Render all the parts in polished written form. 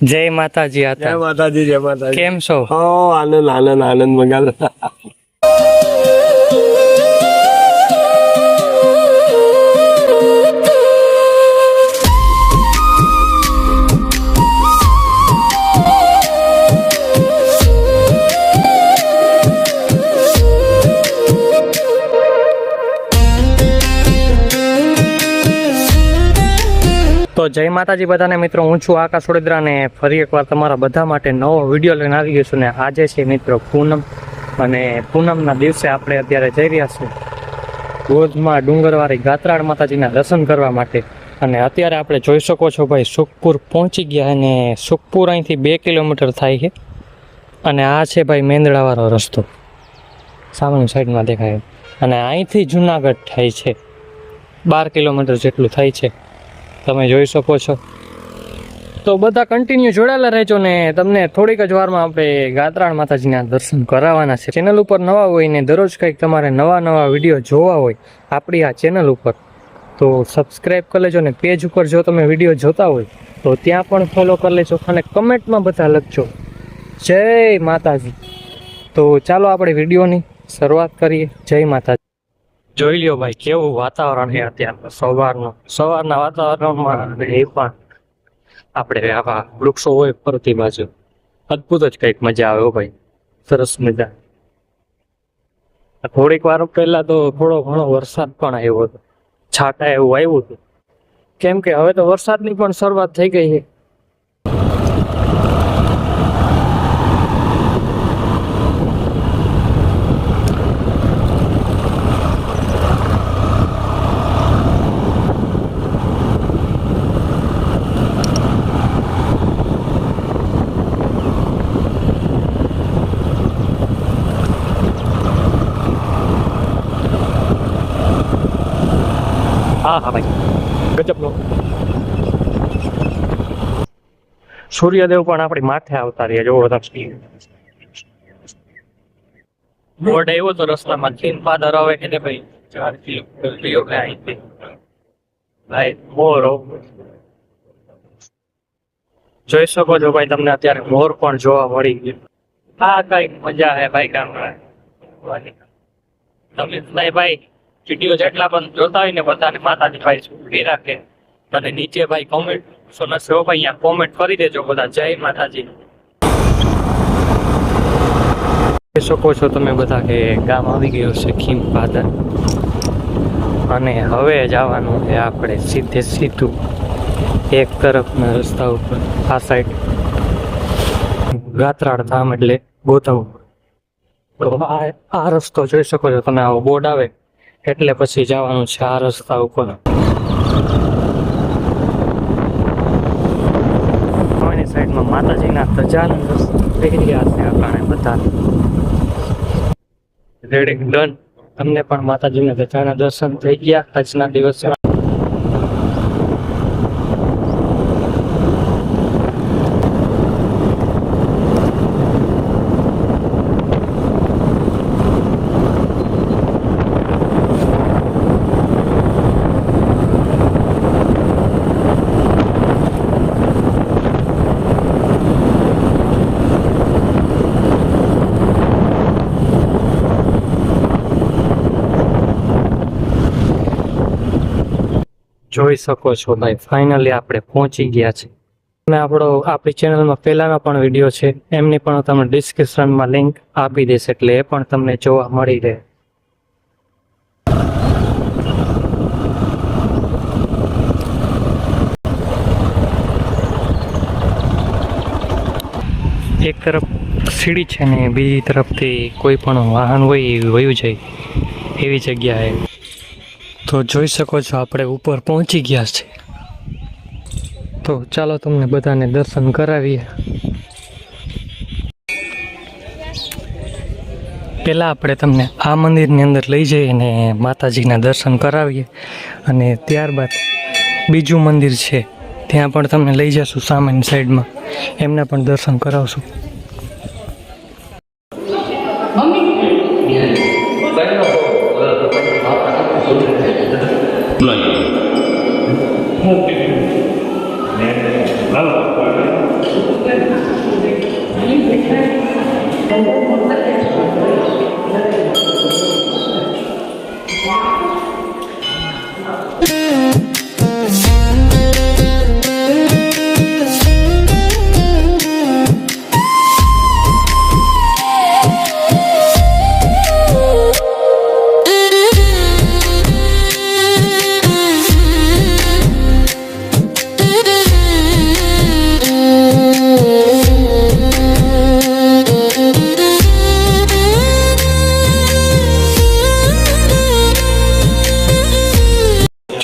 જય માતાજી જય હતા. માતાજી, જય માતાજી. કેમ છો? આનંદ આનંદ આનંદ મંગાલ. તો જય માતાજી બધાને મિત્રો, હું છું આકાશ વડોદરા ને ફરી એકવાર તમારા બધા માટે નવો વિડીયો લઈને આવી ગયો છું. ને આજે છે મિત્રો પૂનમ, અને પૂનમના દિવસે આપણે અત્યારે જઈ રહ્યા છીએ ગોધમાં ડુંગરવાળી ગાત્રાળ માતાજીના દર્શન કરવા માટે. અને અત્યારે આપણે જોઈ શકો છો ભાઈ, સુખપુર પહોંચી ગયા. અને સુખપુર અહીંથી 2 કિલોમીટર થાય છે. અને આ છે ભાઈ મેંદડાવાળો રસ્તો, સામેની સાઈડમાં દેખાય. અને અહીંથી જુનાગઢ થાય છે 12 કિલોમીટર જેટલું થાય છે, તમે જોઈ શકો છો. તો બધા કન્ટિન્યુ જોડાયેલા રહેજો ને તમને થોડીક જ વારમાં આપણે ગાત્રાળ માતાજીના દર્શન કરાવવાના છે. ચેનલ ઉપર નવા હોય ને દરરોજ કંઈક તમારે નવા વિડીયો જોવા હોય આપણી આ ચેનલ ઉપર, તો સબસ્ક્રાઈબ કરી લેજો. ને પેજ ઉપર જો તમે વિડીયો જોતા હોય તો ત્યાં પણ ફોલો કરી લેજો, અને કમેન્ટમાં બધા લખજો જય માતાજી. તો ચાલો આપણે વિડીયોની શરૂઆત કરીએ. જય માતાજી. જોઈ લ્યો ભાઈ કેવું વાતાવરણ છે અત્યારે સવારના વાતાવરણમાં. એ પણ આપણે આવા વૃક્ષો હોય ફરતી બાજુ, અદભુત જ કંઈક મજા આવે ભાઈ, સરસ મજા. થોડીક વાર પહેલા તો થોડો ઘણો વરસાદ પણ આવ્યો હતો, છાંટા એવું આવ્યું હતું, કેમ કે હવે તો વરસાદની પણ શરૂઆત થઈ ગઈ છે. હા ભાઈ ગજબનો સૂર્યદેવ પણ આપણી માથે આવતા રહ્યા. જોવો બોર્ડ આવ્યો તો રસ્તામાં, ખીન પાદર આવે કે ભાઈ 4 કિલોમીટર ભાઈ મોર જોઈ શકો છો ભાઈ, તમને અત્યારે મોર પણ જોવા મળી ગયું. આ કઈક મજા છે ભાઈ કામ તમે ભાઈ. વિડીયો જેટલા પણ જોતા હોય ને બધાને માતાજી ભાઈ સુખી રાખે. અને નીચે ભાઈ કોમેન્ટ ભાઈ અહીંયા કોમેન્ટ કરી દેજો બધા જય માતાજી. જોઈ શકો છો તમે બધા કે ગામ આવી ગયું છે ખીમ પાદર. અને હવે જવાનું છે આપણે સીધું એક તરફના રસ્તા ઉપર, આ સાઈડ ગાત્રાળ ધામ એટલે ગોતાવ. તો આ રસ્તો જોઈ શકો છો તમે, આવો બોર્ડ આવે એટલે પછી જવાનું છે આ રસ્તા ઉપર. કોઈની સાઈડમાં માતાજીના ધજાના દર્શન થઈ રહ્યા છે આપણે બધા. Ready done. તમને પણ માતાજીના ધજાના દર્શન થઈ ગયા આજના દિવસે. જોઈ શકો છો ભાઈ, ફાઇનલી આપણે પહોંચી ગયા છે. અને આપણી ચેનલમાં પહેલાનો પણ વિડીયો છે, એમની પણ તમને ડિસ્ક્રિપ્શનમાં લિંક આપી દેશે, એટલે એ પણ તમને જોવા મળી રહે. એક તરફ સીડી છે ને બીજી તરફથી કોઈ પણ વાહન હોય એ વયું જાય એવી જગ્યાએ. તો જોઈ શકો છો આપણે ઉપર પહોંચી ગયા છે. તો ચાલો તમને બધાને દર્શન કરાવીએ. પહેલાં આપણે તમને આ મંદિરની અંદર લઈ જઈએ ને માતાજીના દર્શન કરાવીએ, અને ત્યારબાદ બીજું મંદિર છે ત્યાં પણ તમને લઈ જશું સામેની સાઈડમાં, એમના પણ દર્શન કરાવશું.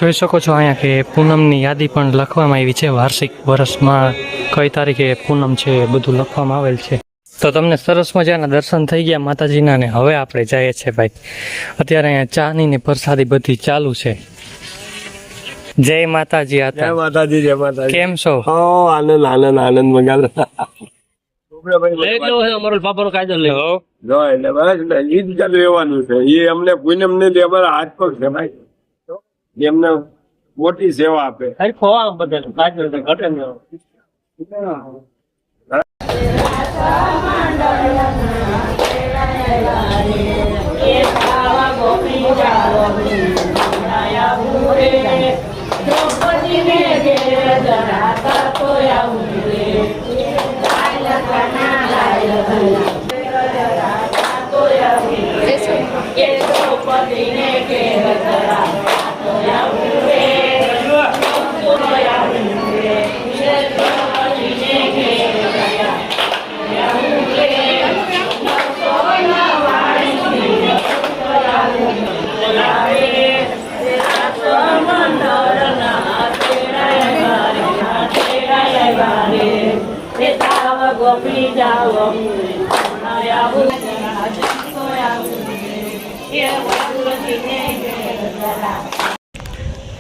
જોઈ શકો છો અહીંયા કે પૂનમની યાદી પણ લખવામાં આવી છે. વાર્ષિક વર્ષમાં કઈ તારીખે પૂનમ છે એ બધું લખવામાં આવેલ છે. તો તમને સરસ મજાના દર્શન થઈ ગયા માતાજીના, ને હવે આપણે જઈએ છીએ ભાઈ. અત્યારે અહીંયા ચાની ને પ્રસાદી બધી ચાલુ છે. જય માતાજી. જય આતા માતાજી, જય માતાજી. કેમ છો? હો, આનંદ આનંદ આનંદ મંગાવે. હો. જો એટલે બસ ને, ઈ જ ચાલુ રહેવાનું છે. એ અમને પૂનમ ને અમારા હાથ પગ છે ભાઈ. એમને મોટી સેવા આપે.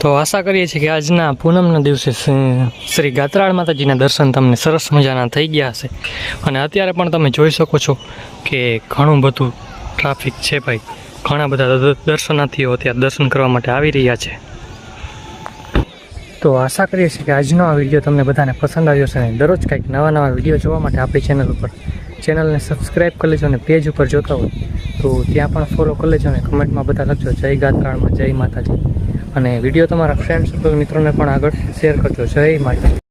તો આશા કરીએ છીએ કે આજના પૂનમના દિવસે શ્રી ગાત્રાળ માતાજીના દર્શન તમને સરસ મજાના થઈ ગયા હશે. અને અત્યારે પણ તમે જોઈ શકો છો કે ઘણું બધું ટ્રાફિક છે ભાઈ. ઘણા બધા દર્શનાર્થીઓ અત્યારે દર્શન કરવા માટે આવી રહ્યા છે. તો આશા કરીએ છીએ કે આજનો આ વિડીયો તમને બધાને પસંદ આવ્યો છે. અને દરરોજ કંઈક નવા વિડીયો જોવા માટે આપણી ચેનલને સબસ્ક્રાઈબ કરી લેજો. અને પેજ ઉપર જોતા હોય તો ત્યાં પણ ફોલો કરી લેજો. અને કમેન્ટમાં બધા લખજો જય ગાત્રાળમાં, જય માતાજી. અને વિડીયો તમારા ફ્રેન્ડ સર્કલ મિત્રોને પણ આગળ શેર કરજો. જય માતા.